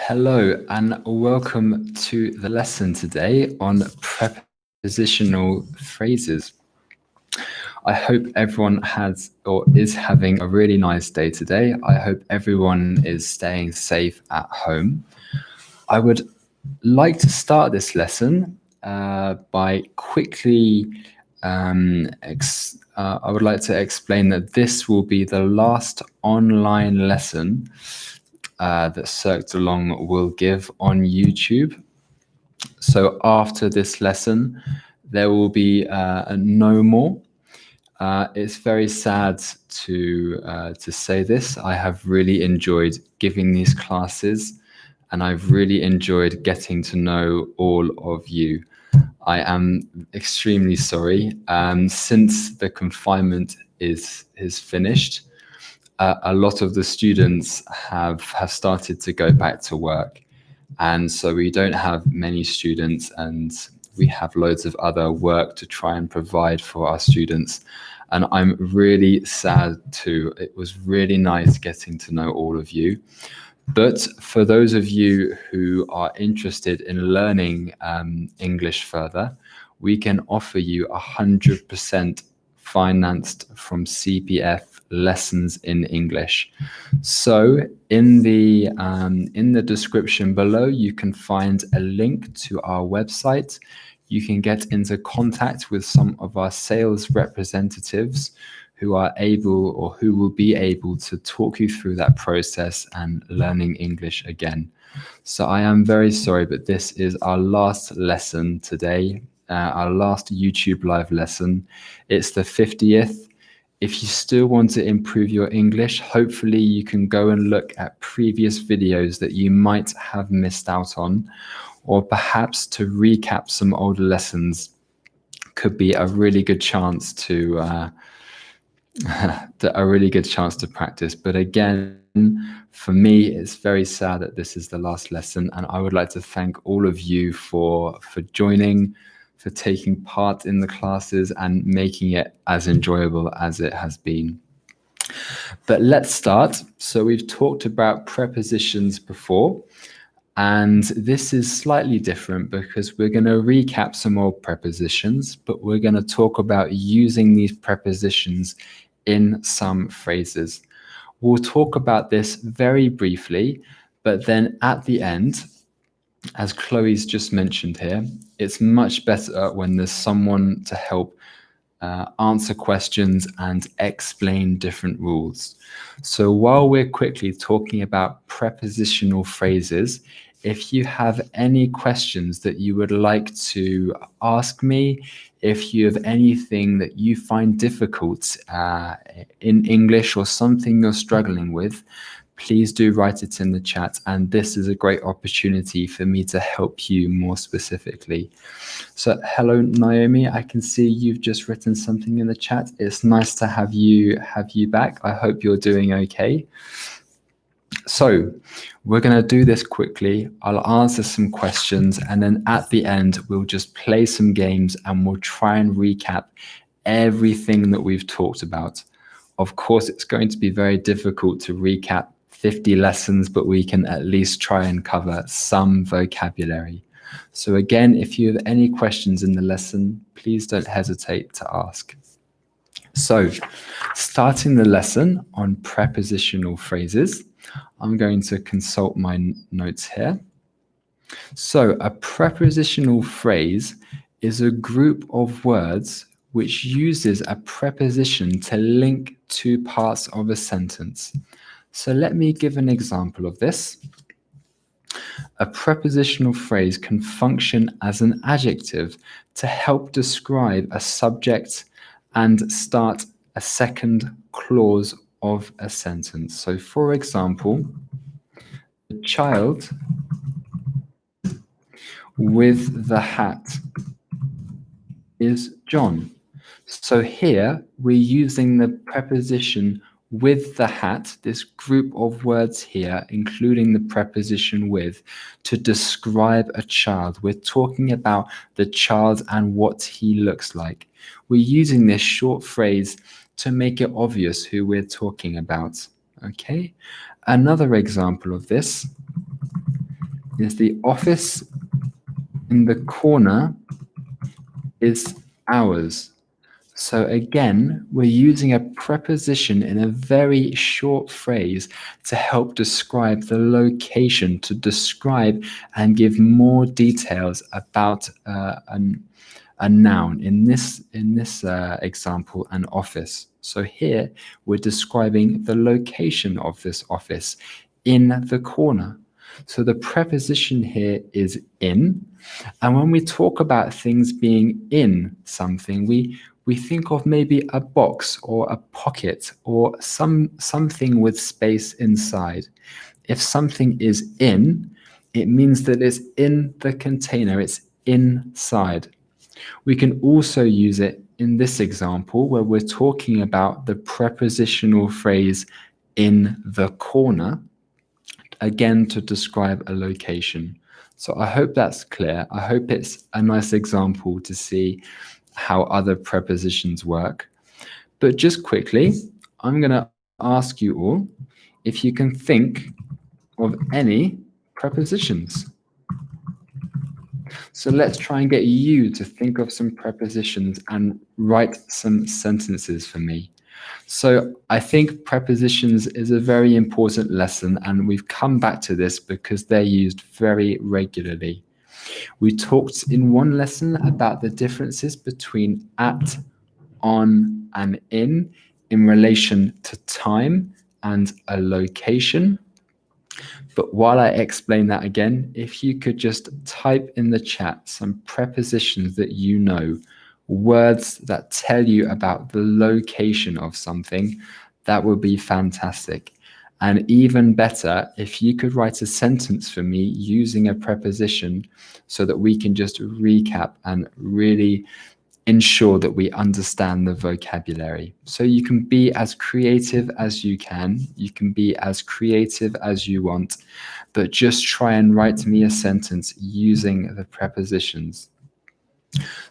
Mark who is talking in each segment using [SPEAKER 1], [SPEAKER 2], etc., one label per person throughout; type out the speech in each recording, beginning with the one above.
[SPEAKER 1] Hello and welcome to the lesson today on prepositional phrases. I hope everyone has or is having a really nice day today. I hope everyone is staying safe at home. I would like to start this lesson by quickly I would like to explain that this will be the last online lesson that Cercle will give on YouTube. So after this lesson, there will be no more. It's very sad to say this. I have really enjoyed giving these classes, and I've really enjoyed getting to know all of you. I am extremely sorry. Since the confinement is finished, a lot of the students have started to go back to work. And so we don't have many students, and we have loads of other work to try and provide for our students. And I'm really sad too. It was really nice getting to know all of you. But for those of you who are interested in learning English further, we can offer you 100% financed from CPF lessons in English. So in the description below, you can find a link to our website. You can get into contact with some of our sales representatives who are able or who will be able to talk you through that process and learning English again. So I am very sorry, but this is our last lesson today, our last YouTube live lesson. It's the 50th. If you still want to improve your English, hopefully you can go and look at previous videos that you might have missed out on, or perhaps to recap some older lessons could be a really good chance to practice. But again, for me, it's very sad that this is the last lesson, and I would like to thank all of you for joining, for taking part in the classes and making it as enjoyable as it has been. But let's start. So we've talked about prepositions before, and this is slightly different because we're going to recap some more prepositions, but we're going to talk about using these prepositions in some phrases. We'll talk about this very briefly, but then at the end, as Chloe's just mentioned here, it's much better when there's someone to help answer questions and explain different rules. So while we're quickly talking about prepositional phrases, if you have any questions that you would like to ask me, if you have anything that you find difficult in English or something you're struggling with, please do write it in the chat, and this is a great opportunity for me to help you more specifically. So hello Naomi, I can see you've just written something in the chat. It's nice to have you back. I hope you're doing okay. So we're going to do this quickly. I'll answer some questions, and then at the end we'll just play some games and we'll try and recap everything that we've talked about. Of course, it's going to be very difficult to recap 50 lessons, but we can at least try and cover some vocabulary. So again, if you have any questions in the lesson, please don't hesitate to ask. So starting the lesson on prepositional phrases, I'm going to consult my notes here. So a prepositional phrase is a group of words which uses a preposition to link two parts of a sentence. So let me give an example of this. A prepositional phrase can function as an adjective to help describe a subject and start a second clause of a sentence. So for example, the child with the hat is John. So here we're using the preposition with the hat, this group of words here, including the preposition with, to describe a child. We're talking about the child and what he looks like. We're using this short phrase to make it obvious who we're talking about. Okay, another example of this. is the office in the corner is ours. So again, we're using a preposition in a very short phrase to help describe the location, to describe and give more details about a noun. In this example, an office. So here we're describing the location of this office in the corner. So the preposition here is in. And when we talk about things being in something, we think of maybe a box or a pocket or something with space inside. If something is in, it means that it's in the container, it's inside. We can also use it in this example where we're talking about the prepositional phrase in the corner, again to describe a location. So I hope that's clear. I hope it's a nice example to see how other prepositions work. But just quickly, I'm going to ask you all if you can think of any prepositions. So let's try and get you to think of some prepositions and write some sentences for me. So I think prepositions is a very important lesson, and we've come back to this because they're used very regularly. We talked in one lesson about the differences between at, on, and in relation to time and a location. But while I explain that again, if you could just type in the chat some prepositions that you know, words that tell you about the location of something, that would be fantastic. And even better, if you could write a sentence for me using a preposition so that we can just recap and really ensure that we understand the vocabulary. So you can be as creative as you can be as creative as you want, but just try and write me a sentence using the prepositions.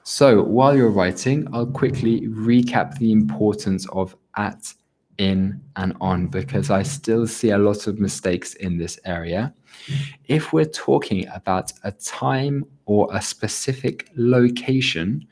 [SPEAKER 1] So while you're writing, I'll quickly recap the importance of at, in, and on, because I still see a lot of mistakes in this area. If we're talking about a time or a specific location,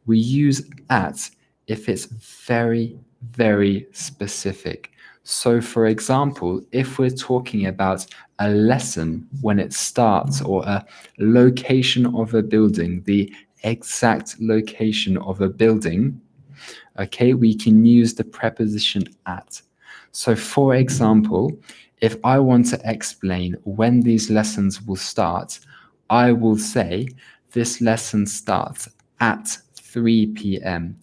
[SPEAKER 1] we use at if it's very, very specific. So for example, if we're talking about a lesson when it starts, or a location of a building, the exact location of a building, okay, we can use the preposition at. So for example, if I want to explain when these lessons will start, I will say this lesson starts at 3 p.m.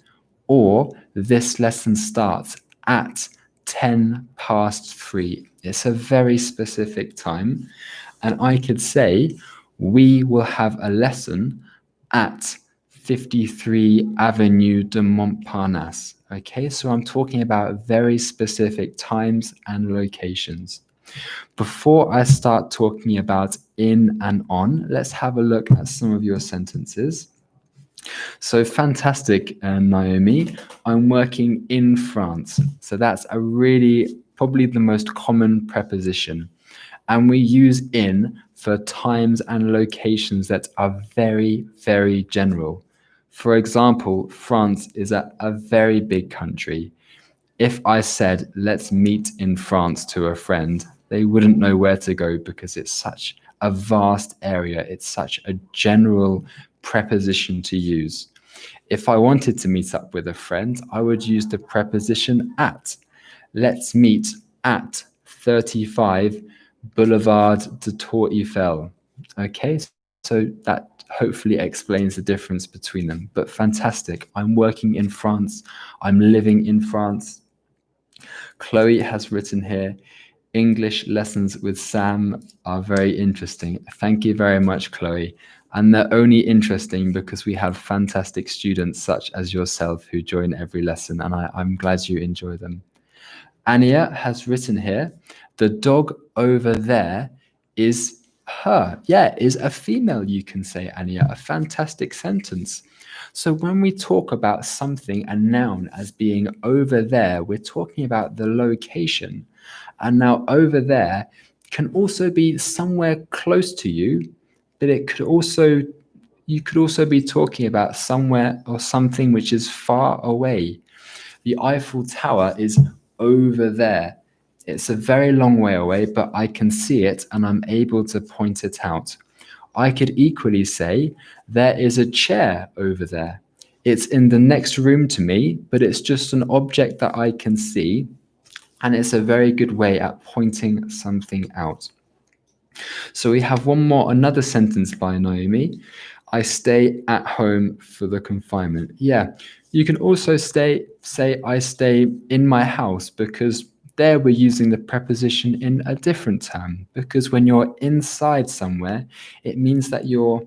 [SPEAKER 1] or this lesson starts at 10 past 3. It's a very specific time. And I could say, we will have a lesson at 53 Avenue de Montparnasse. Okay, so I'm talking about very specific times and locations. Before I start talking about in and on, let's have a look at some of your sentences. So fantastic, Naomi. I'm working in France. So that's a really, probably the most common preposition. And we use in for times and locations that are very, very general. For example, France is a very big country. If I said, let's meet in France to a friend, they wouldn't know where to go because it's such a vast area. It's such a general preposition to use. If I wanted to meet up with a friend, I would use the preposition at. Let's meet at 35 Boulevard de Tour Eiffel. Okay, so that hopefully explains the difference between them. But fantastic. I'm working in France. I'm living in France. Chloe has written here, English lessons with Sam are very interesting. Thank you very much, Chloe. And they're only interesting because we have fantastic students such as yourself who join every lesson, and I'm glad you enjoy them. Ania has written here, the dog over there is her. Yeah, is a female, you can say, Ania. A fantastic sentence. So when we talk about something, a noun, as being over there, we're talking about the location. And now over there can also be somewhere close to you, but you could also be talking about somewhere or something which is far away. The Eiffel Tower is over there. It's a very long way away, but I can see it and I'm able to point it out. I could equally say, there is a chair over there. It's in the next room to me, but it's just an object that I can see, and it's a very good way at pointing something out. So we have another sentence by Naomi. I stay at home for the confinement. Yeah, you can also say I stay in my house, because there we're using the preposition in a different term, because when you're inside somewhere, it means that you're,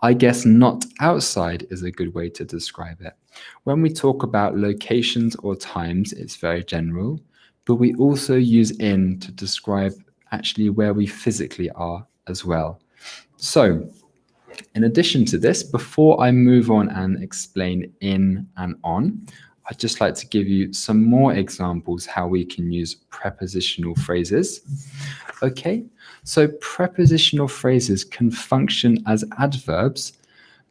[SPEAKER 1] I guess, not outside is a good way to describe it. When we talk about locations or times, it's very general, but we also use in to describe actually where we physically are as well. So, in addition to this, before I move on and explain in and on, I'd just like to give you some more examples how we can use prepositional phrases. Okay, so prepositional phrases can function as adverbs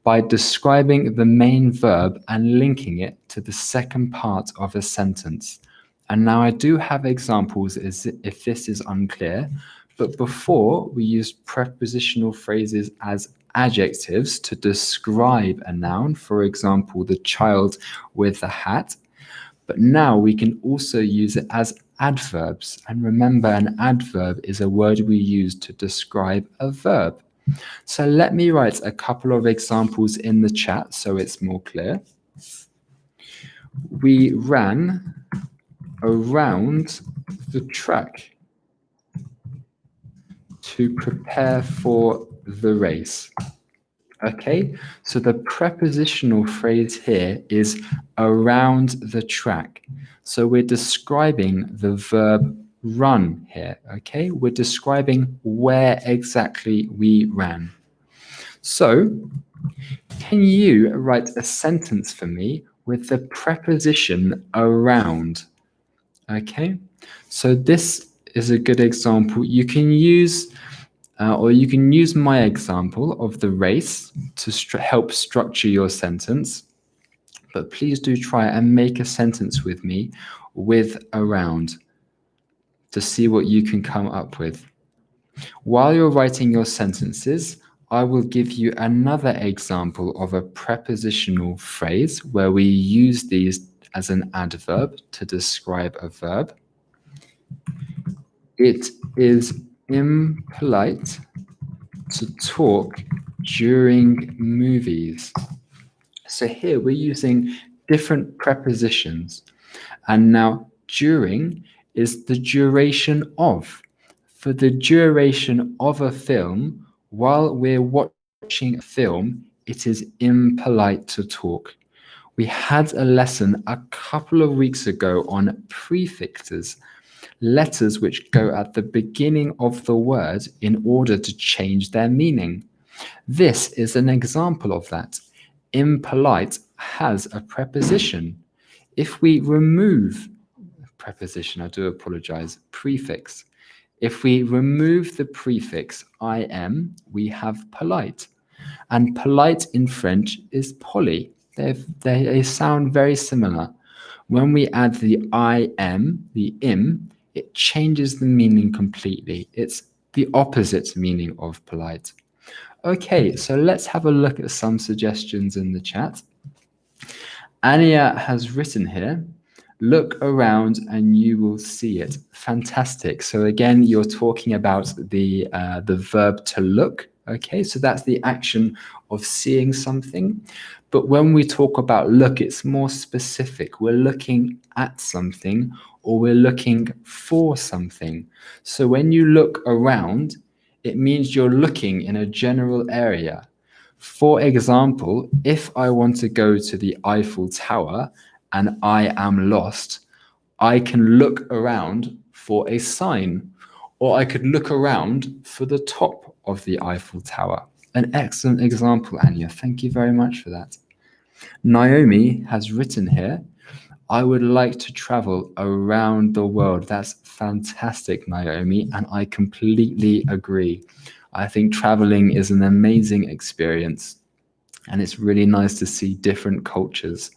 [SPEAKER 1] by describing the main verb and linking it to the second part of a sentence. And now I do have examples if this is unclear, but before we used prepositional phrases as adjectives to describe a noun, for example, the child with the hat, but now we can also use it as adverbs. And remember, an adverb is a word we use to describe a verb. So let me write a couple of examples in the chat so it's more clear. We ran around the track to prepare for the race. Okay, so the prepositional phrase here is around the track. So we're describing the verb run here, okay? We're describing where exactly we ran. So, can you write a sentence for me with the preposition around? Okay, so this is a good example. You can use my example of the race to help structure your sentence, but please do try and make a sentence with me with around to see what you can come up with. While you're writing your sentences, I will give you another example of a prepositional phrase where we use these as an adverb to describe a verb. It is impolite to talk during movies. So here we're using different prepositions. And now during is the duration of. For the duration of a film, while we're watching a film, it is impolite to talk. We had a lesson a couple of weeks ago on prefixes, letters which go at the beginning of the word in order to change their meaning. This is an example of that. Impolite has a preposition. If we remove preposition, I do apologize, prefix. If we remove the prefix im, we have polite. And polite in French is poli. They sound very similar. When we add the im, it changes the meaning completely. It's the opposite meaning of polite. Okay, so let's have a look at some suggestions in the chat. Ania has written here, look around and you will see it. Fantastic. So again, you're talking about the verb to look. Okay, so that's the action of seeing something. But when we talk about look, it's more specific. We're looking at something or we're looking for something. So when you look around, it means you're looking in a general area. For example, if I want to go to the Eiffel Tower and I am lost, I can look around for a sign, or I could look around for the top of the Eiffel Tower. An excellent example, Anya. Thank you very much for that. Naomi has written here, I would like to travel around the world. That's fantastic, Naomi, and I completely agree. I think traveling is an amazing experience, and it's really nice to see different cultures.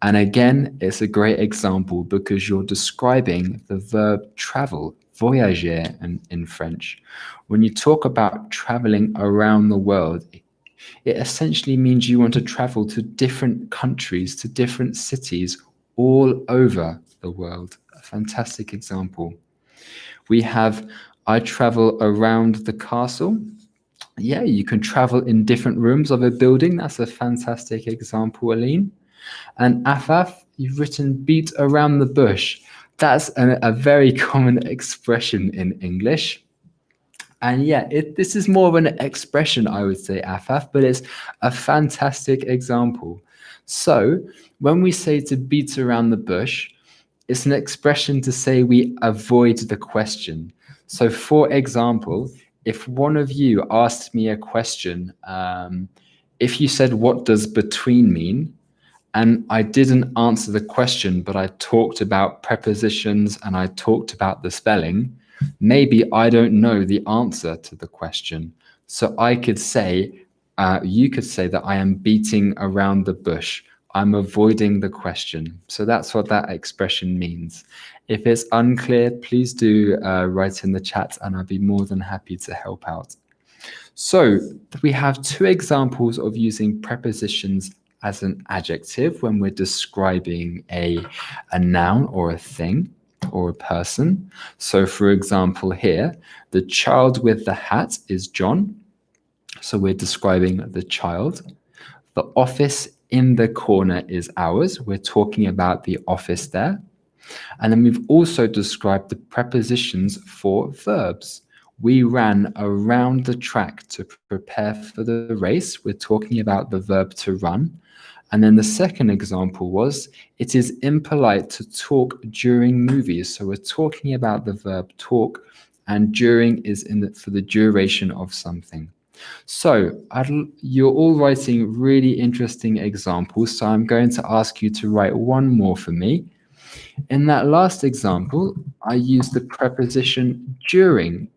[SPEAKER 1] And again, it's a great example because you're describing the verb travel, voyager in French. When you talk about traveling around the world, it essentially means you want to travel to different countries, to different cities all over the world. A fantastic example. We have, I travel around the castle. Yeah, you can travel in different rooms of a building. That's a fantastic example, Aline. And Afaf, you've written beat around the bush. That's a very common expression in English. And yeah, this is more of an expression, I would say, Afaf, but it's a fantastic example. So when we say to beat around the bush, it's an expression to say we avoid the question. So for example, if one of you asked me a question, if you said, what does between mean? And I didn't answer the question, but I talked about prepositions and I talked about the spelling, maybe I don't know the answer to the question. So I could say, you could say that I am beating around the bush. I'm avoiding the question. So that's what that expression means. If it's unclear, please do write in the chat and I'll be more than happy to help out. So we have two examples of using prepositions as an adjective when we're describing a noun or a thing or a person. So for example here, the child with the hat is John. So we're describing the child. The office in the corner is ours. We're talking about the office there. And then we've also described the prepositions for verbs. We ran around the track to prepare for the race. We're talking about the verb to run. And then the second example was, it is impolite to talk during movies. So we're talking about the verb talk, and during is for the duration of something. So you're all writing really interesting examples. So I'm going to ask you to write one more for me. In that last example, I used the preposition during.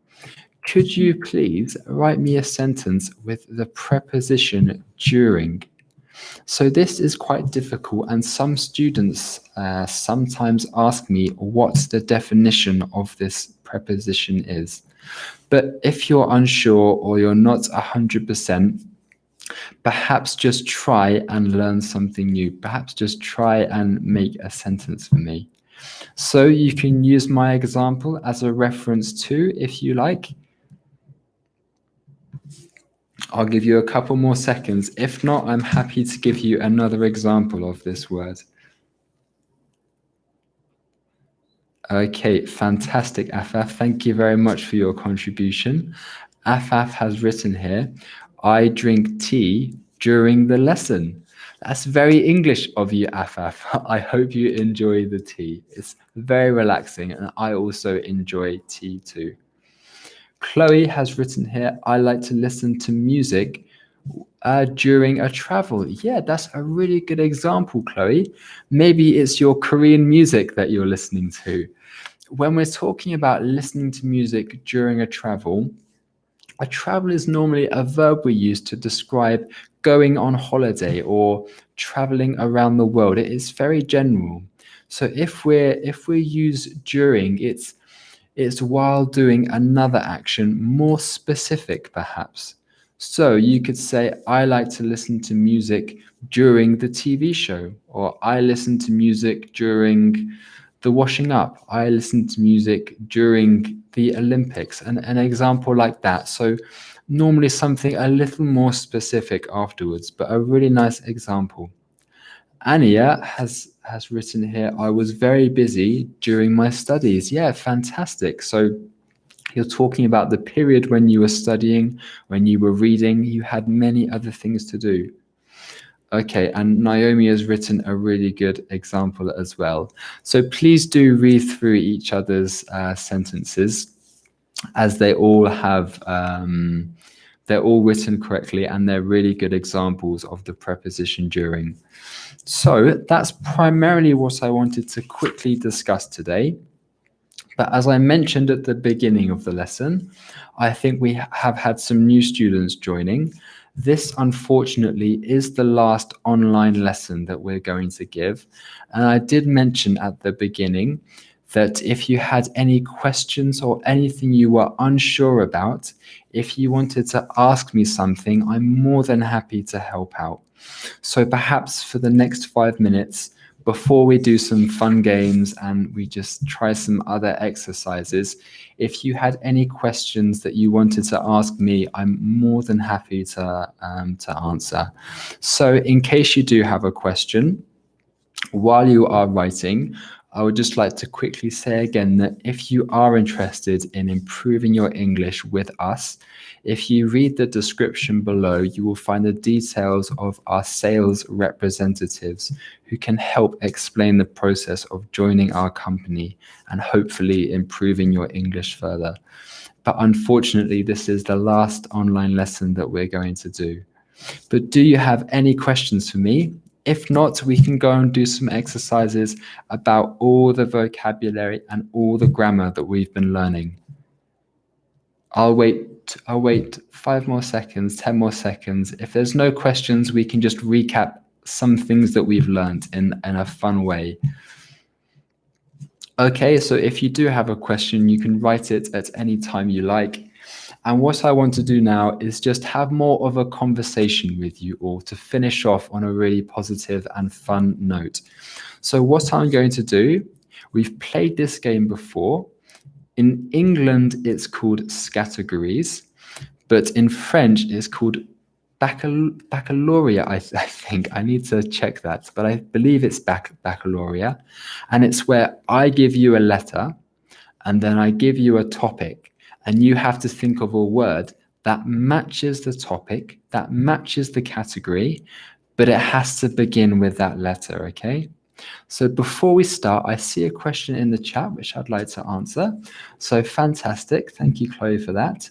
[SPEAKER 1] Could you please write me a sentence with the preposition during? So this is quite difficult, and some students sometimes ask me what the definition of this preposition is. But if you're unsure or you're not 100%, perhaps just try and learn something new. Perhaps just try and make a sentence for me. So you can use my example as a reference too, if you like. I'll give you a couple more seconds. If not, I'm happy to give you another example of this word. Okay, fantastic, Afaf. Thank you very much for your contribution. Afaf has written here, I drink tea during the lesson. That's very English of you, Afaf. I hope you enjoy the tea. It's very relaxing, and I also enjoy tea too. Chloe has written here, I like to listen to music during a travel. Yeah, that's a really good example, Chloe. Maybe it's your Korean music that you're listening to. When we're talking about listening to music during a travel is normally a verb we use to describe going on holiday or traveling around the world. It is very general. So if we use during, it's while doing another action, more specific perhaps. So you could say, I like to listen to music during the TV show, or I listen to music during the washing up. I listen to music during the Olympics, and an example like that. So normally something a little more specific afterwards, but a really nice example. Ania has written here, I was very busy during my studies. Yeah, fantastic. So you're talking about the period when you were studying, when you were reading, you had many other things to do. Okay, and Naomi has written a really good example as well. So please do read through each other's sentences, as they all have They're all written correctly, and they're really good examples of the preposition during. So that's primarily what I wanted to quickly discuss today. But as I mentioned at the beginning of the lesson, I think we have had some new students joining. This, unfortunately, is the last online lesson that we're going to give. And I did mention at the beginning that if you had any questions or anything you were unsure about, if you wanted to ask me something, I'm more than happy to help out. So perhaps for the next 5 minutes, before we do some fun games and we just try some other exercises, if you had any questions that you wanted to ask me, I'm more than happy to answer. So in case you do have a question, while you are writing, I would just like to quickly say again that if you are interested in improving your English with us, if you read the description below, you will find the details of our sales representatives who can help explain the process of joining our company and hopefully improving your English further. But unfortunately, this is the last online lesson that we're going to do. But do you have any questions for me? If not, we can go and do some exercises about all the vocabulary and all the grammar that we've been learning. I'll wait 5 more seconds, 10 more seconds. If there's no questions, we can just recap some things that we've learned in a fun way. Okay, so if you do have a question, you can write it at any time you like. And what I want to do now is just have more of a conversation with you all to finish off on a really positive and fun note. So what I'm going to do, we've played this game before. In England, it's called categories, but in French, it's called baccalaureate, I think. I need to check that, but I believe it's baccalaureate. And it's where I give you a letter, and then I give you a topic. And you have to think of a word that matches the topic, that matches the category, but it has to begin with that letter, okay? So before we start, I see a question in the chat, which I'd like to answer. So fantastic. Thank you, Chloe, for that.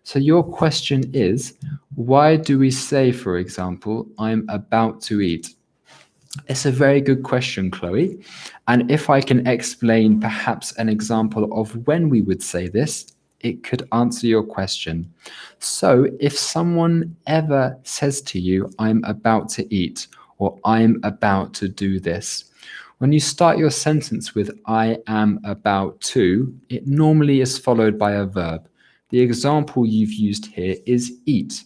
[SPEAKER 1] So your question is, why do we say, for example, I'm about to eat? It's a very good question, Chloe. And if I can explain perhaps an example of when we would say this, it could answer your question. So if someone ever says to you, I'm about to eat, or I'm about to do this, when you start your sentence with I am about to, it normally is followed by a verb. The example you've used here is eat.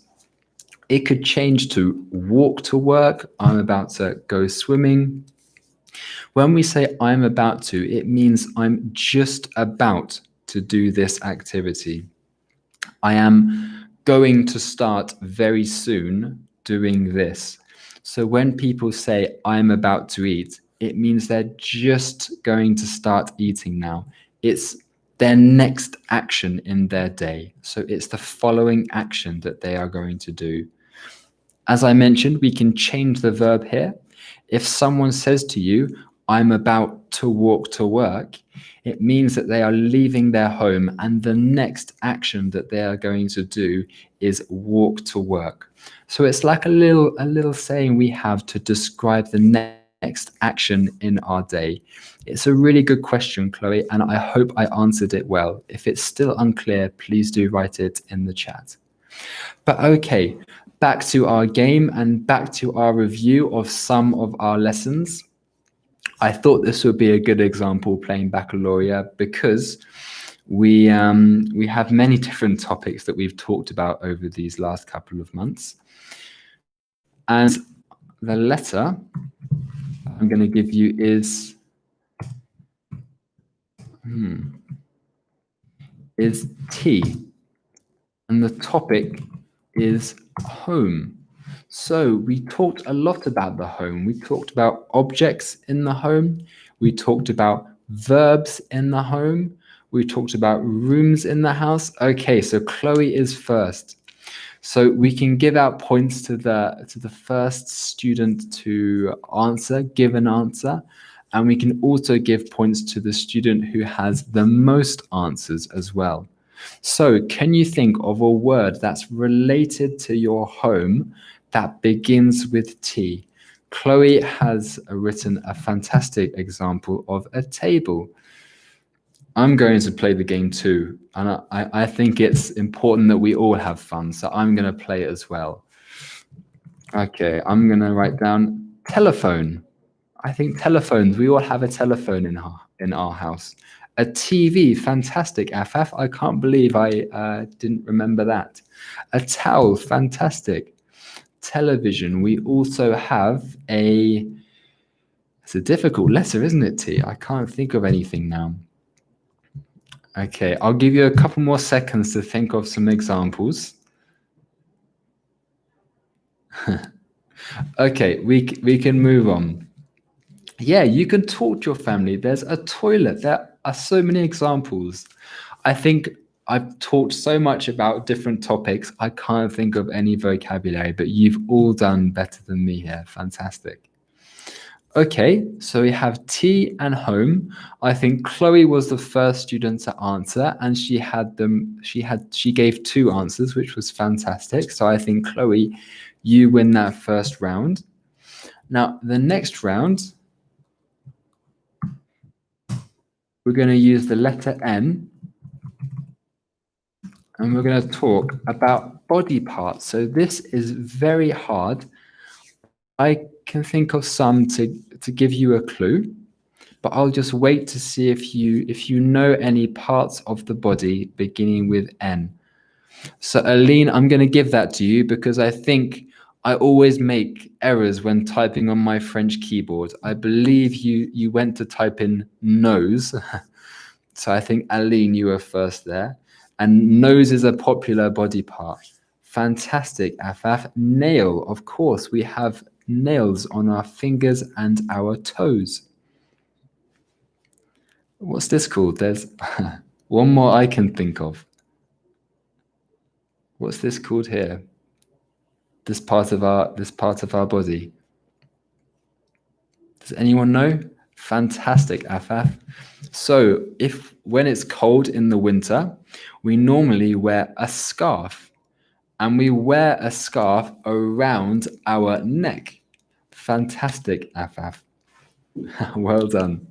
[SPEAKER 1] It could change to walk to work, I'm about to go swimming. When we say I'm about to, it means I'm just about to do this activity. I am going to start very soon doing this. So when people say I'm about to eat, it means they're just going to start eating now. It's their next action in their day. So it's the following action that they are going to do. As I mentioned, we can change the verb here. If someone says to you, I'm about to walk to work, it means that they are leaving their home and the next action that they are going to do is walk to work. So it's like a little saying we have to describe the next action in our day. It's a really good question, Chloe, and I hope I answered it well. If it's still unclear, please do write it in the chat. But okay, back to our game and back to our review of some of our lessons. I thought this would be a good example playing baccalaureate because we have many different topics that we've talked about over these last couple of months. And the letter I'm going to give you is T. And the topic is home. So we talked a lot about the home. We talked about objects in the home. We talked about verbs in the home. We talked about rooms in the house. Okay, so Chloe is first. So we can give out points to the first student to give an answer. And we can also give points to the student who has the most answers as well. So can you think of a word that's related to your home that begins with T? Chloe has written a fantastic example of a table. I'm going to play the game too, and I think it's important that we all have fun, so I'm going to play it as well. Okay, I'm going to write down telephone. I think telephones, we all have a telephone in our house. A TV, fantastic, Afaf. I can't believe I didn't remember that. A towel, fantastic. Television, we also have it's a difficult letter, isn't it, T? I can't think of anything now. Okay, I'll give you a couple more seconds to think of some examples. Okay, we can move on. Yeah, you can talk to your family. There's a toilet. There are so many examples. I think I've talked so much about different topics. I can't think of any vocabulary, but you've all done better than me here. Fantastic. Okay, so we have tea and home. I think Chloe was the first student to answer, and she gave 2 answers, which was fantastic. So I think Chloe, you win that first round. Now the next round, we're going to use the letter N, and we're going to talk about body parts. So this is very hard. I can think of some to give you a clue, but I'll just wait to see if you know any parts of the body beginning with N. So Aline, I'm going to give that to you because I think I always make errors when typing on my French keyboard. I believe you went to type in nose. So I think Aline, you were first there. And nose is a popular body part. Fantastic, Afaf. Nail, of course, we have nails on our fingers and our toes. What's this called? There's one more I can think of. What's this called here? This part of our body. Does anyone know? Fantastic, Afaf. So when it's cold in the winter, we normally wear a scarf, and we wear a scarf around our neck. Fantastic, Afaf. Well done.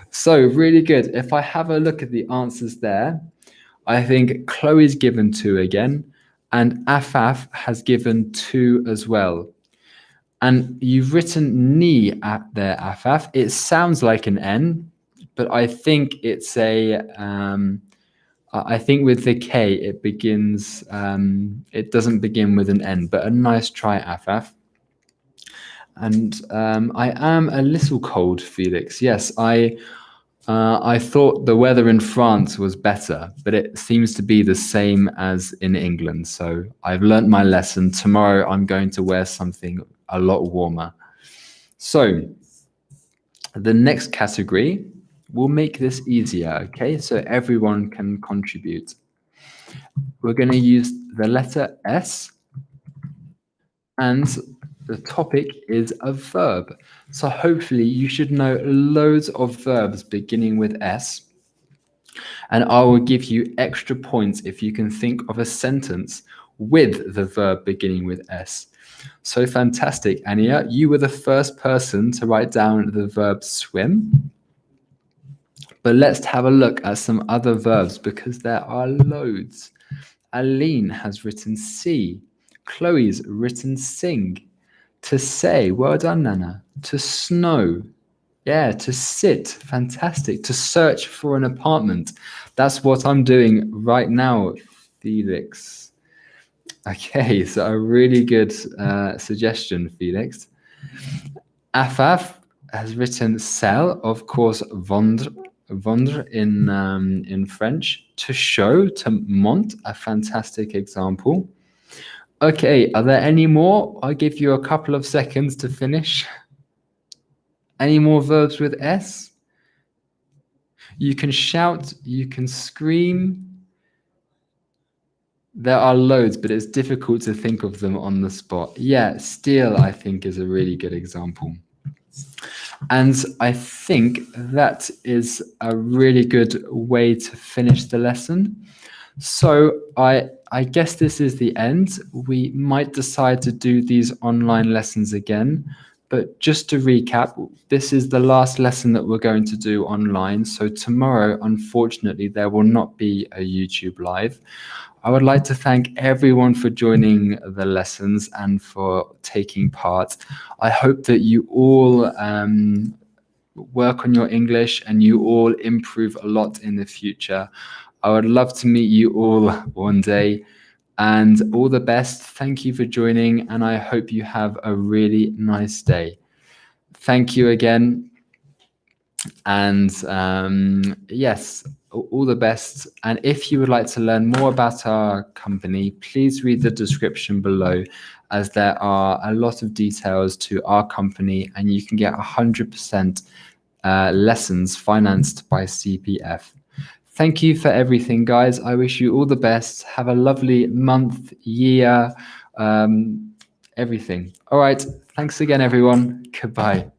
[SPEAKER 1] So really good. If I have a look at the answers there, I think Chloe's given 2 again, and Afaf has given 2 as well. And you've written knee at there, Afaf. It sounds like an N, but I think it's I think with the K it begins. It doesn't begin with an N, but a nice try, Afaf. And I am a little cold, Felix. Yes, I thought the weather in France was better, but it seems to be the same as in England. So I've learnt my lesson. Tomorrow I'm going to wear something a lot warmer. So the next category will make this easier, okay? So everyone can contribute. We're going to use the letter S, and the topic is a verb. So hopefully you should know loads of verbs beginning with S. And I will give you extra points if you can think of a sentence with the verb beginning with S. So fantastic, Ania. You were the first person to write down the verb swim. But let's have a look at some other verbs because there are loads. Aline has written see. Chloe's written sing. To say, well done, Nana. To snow. Yeah, to sit, fantastic. To search for an apartment. That's what I'm doing right now, Felix. Okay, so a really good suggestion, Felix. Afaf has written sell, of course, vendre in French. To show, to mont, a fantastic example. Okay, are there any more? I'll give you a couple of seconds to finish. Any more verbs with S? You can shout, you can scream. There are loads, but it's difficult to think of them on the spot. Yeah, steal, I think, is a really good example. And I think that is a really good way to finish the lesson. So I guess this is the end. We might decide to do these online lessons again, but just to recap, this is the last lesson that we're going to do online. So tomorrow, unfortunately, there will not be a YouTube live. I would like to thank everyone for joining the lessons and for taking part. I hope that you all work on your English and you all improve a lot in the future. I would love to meet you all one day, and all the best. Thank you for joining, and I hope you have a really nice day. Thank you again, and yes, all the best. And if you would like to learn more about our company, please read the description below, as there are a lot of details to our company, and you can get 100% lessons financed by CPF. Thank you for everything, guys. I wish you all the best. Have a lovely month, year, everything. All right. Thanks again, everyone. Goodbye.